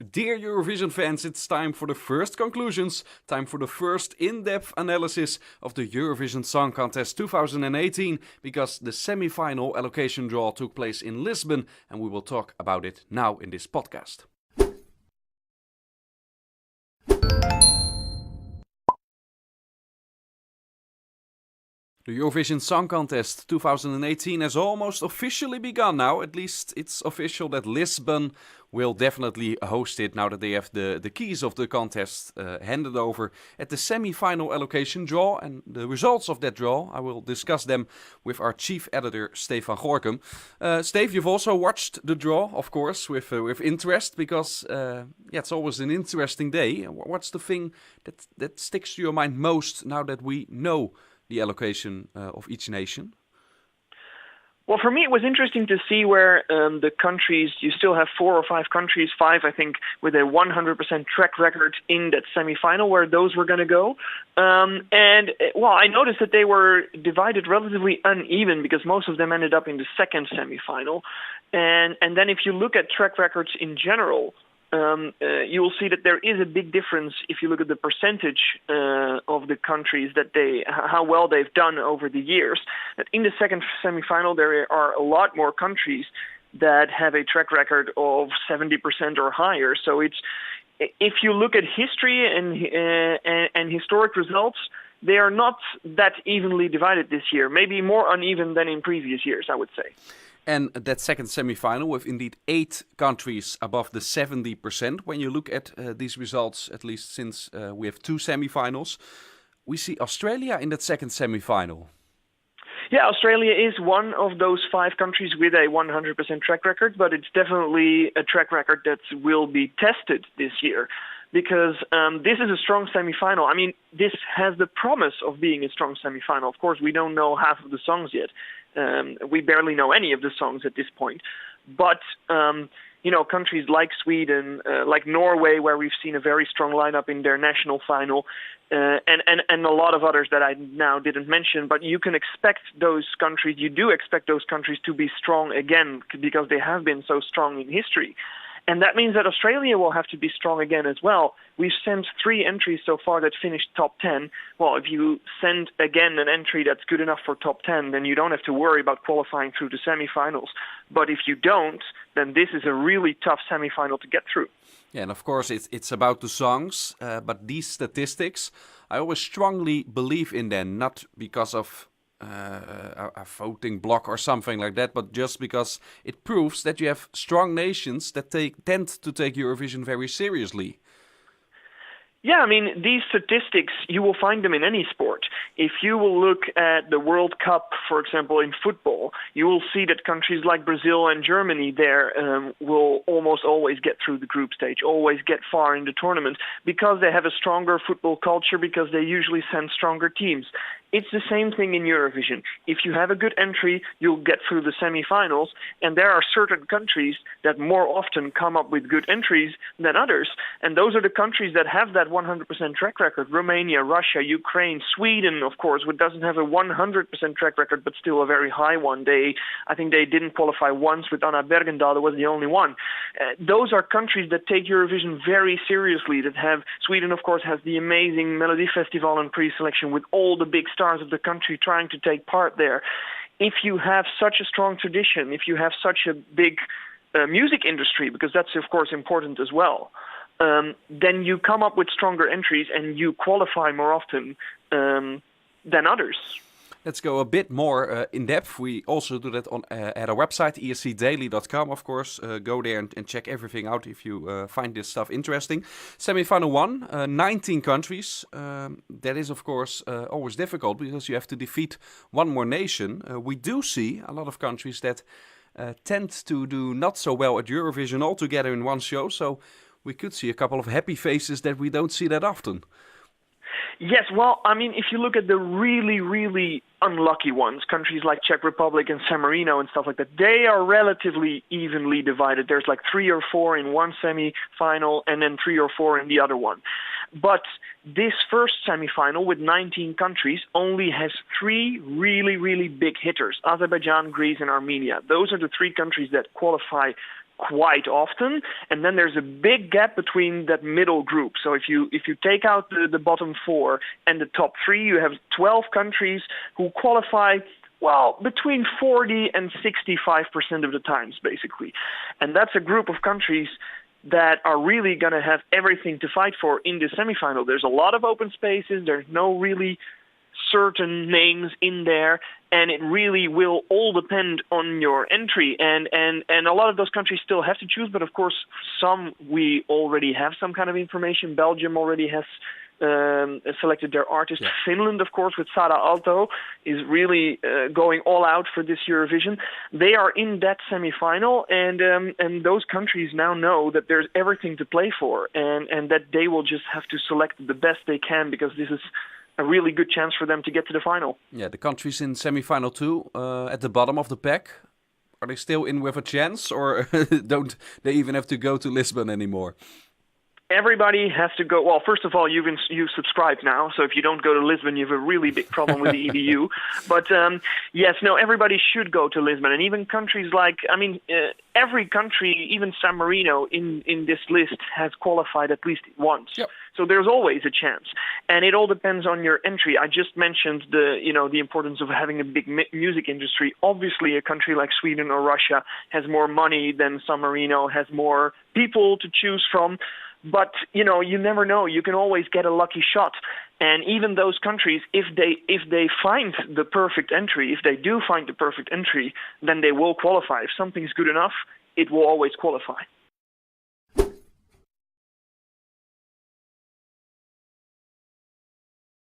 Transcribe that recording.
Dear Eurovision fans, it's time for the first conclusions, time for the first in-depth analysis of the Eurovision Song Contest 2018, because the semi-final allocation draw took place in Lisbon, and we will talk about it now in this podcast. The Eurovision Song Contest 2018 has almost officially begun now. At least it's official that Lisbon will definitely host it now that they have the keys of the contest handed over at the semi-final allocation draw. And the results of that draw, I will discuss them with our chief editor, Steef van Gorkum. Steef, you've also watched the draw, of course, with interest, because it's always an interesting day. What's the thing that sticks to your mind most now that we know the allocation of each nation? Well, for me, it was interesting to see where the countries, you still have 4 or 5 countries, 5, I think, with a 100% track record in that semifinal, where those were going to go. I noticed that they were divided relatively uneven because most of them ended up in the second semifinal. And then if you look at track records in general, you will see that there is a big difference if you look at the percentage of the countries how well they've done over the years. That in the second semifinal, there are a lot more countries that have a track record of 70% or higher. So if you look at history and historic results, they are not that evenly divided this year. Maybe more uneven than in previous years, I would say. And that second semi-final with indeed 8 countries above the 70%. When you look at these results, at least since we have 2 semi-finals, we see Australia in that second semi-final. Yeah, Australia is one of those 5 countries with a 100% track record, but it's definitely a track record that will be tested this year. Because this is a strong semi-final. I mean, this has the promise of being a strong semi-final. Of course, we don't know half of the songs yet. We barely know any of the songs at this point. But, countries like Sweden, like Norway, where we've seen a very strong lineup in their national final, and a lot of others that I now didn't mention. But you do expect those countries to be strong again because they have been so strong in history. And that means that Australia will have to be strong again as well. We've sent 3 entries so far that finished top 10. Well, if you send again an entry that's good enough for top 10, then you don't have to worry about qualifying through the semifinals. But if you don't, then this is a really tough semifinal to get through. Yeah, and of course it's about the songs, but these statistics, I always strongly believe in them, not because of a voting block or something like that, but just because it proves that you have strong nations that tend to take Eurovision very seriously. Yeah, I mean, these statistics, you will find them in any sport. If you will look at the World Cup, for example, in football, you will see that countries like Brazil and Germany there will almost always get through the group stage, always get far in the tournament, because they have a stronger football culture, because they usually send stronger teams. It's the same thing in Eurovision. If you have a good entry, you'll get through the semifinals, and there are certain countries that more often come up with good entries than others, and those are the countries that have that 100% track record. Romania, Russia, Ukraine, Sweden, of course, which doesn't have a 100% track record, but still a very high one. I think they didn't qualify once with Anna Bergendahl, that was the only one. Those are countries that take Eurovision very seriously, Sweden, of course, has the amazing Melodifestival and pre-selection with all the big stars of the country trying to take part there. If you have such a strong tradition, if you have such a big music industry, because that's of course important as well, then you come up with stronger entries and you qualify more often than others. Let's go a bit more in depth. We also do that at our website, escdaily.com, of course. Go there and check everything out if you find this stuff interesting. Semi-final 1, 19 countries. That is, of course, always difficult because you have to defeat one more nation. We do see a lot of countries that tend to do not so well at Eurovision all together in one show. So we could see a couple of happy faces that we don't see that often. Yes, well, I mean, if you look at the really, really unlucky ones, countries like Czech Republic and San Marino and stuff like that, they are relatively evenly divided. There's like 3 or 4 in one semi-final and then 3 or 4 in the other one. But this first semi-final with 19 countries only has 3 really, really big hitters, Azerbaijan, Greece, and Armenia. Those are the 3 countries that qualify quite often, and then there's a big gap between that middle group. So if you take out the bottom 4 and the top 3, you have 12 countries who qualify, well, between 40 and 65% of the times, basically. And that's a group of countries that are really going to have everything to fight for in the semifinal. There's a lot of open spaces. There's no really certain names in there, and it really will all depend on your entry. And a lot of those countries still have to choose, but of course, some we already have some kind of information. Belgium already has selected their artist. Yeah. Finland, of course, with Sara Aalto, is really going all out for this Eurovision. They are in that semi-final, and those countries now know that there's everything to play for, and that they will just have to select the best they can, because this is a really good chance for them to get to the final. Yeah, the countries in semi-final 2, at the bottom of the pack, are they still in with a chance, or don't they even have to go to Lisbon anymore? Everybody has to go. Well, first of all, you've subscribed now, so if you don't go to Lisbon, you have a really big problem with the EDU. But yes, no, everybody should go to Lisbon, and even countries like, every country, even San Marino in this list has qualified at least once. Yep. So there's always a chance, and it all depends on your entry. I just mentioned the importance of having a big music industry. Obviously, a country like Sweden or Russia has more money than San Marino, has more people to choose from. But you never know. You can always get a lucky shot. And even those countries, if they find the perfect entry, if they do find the perfect entry, then they will qualify. If something's good enough, it will always qualify.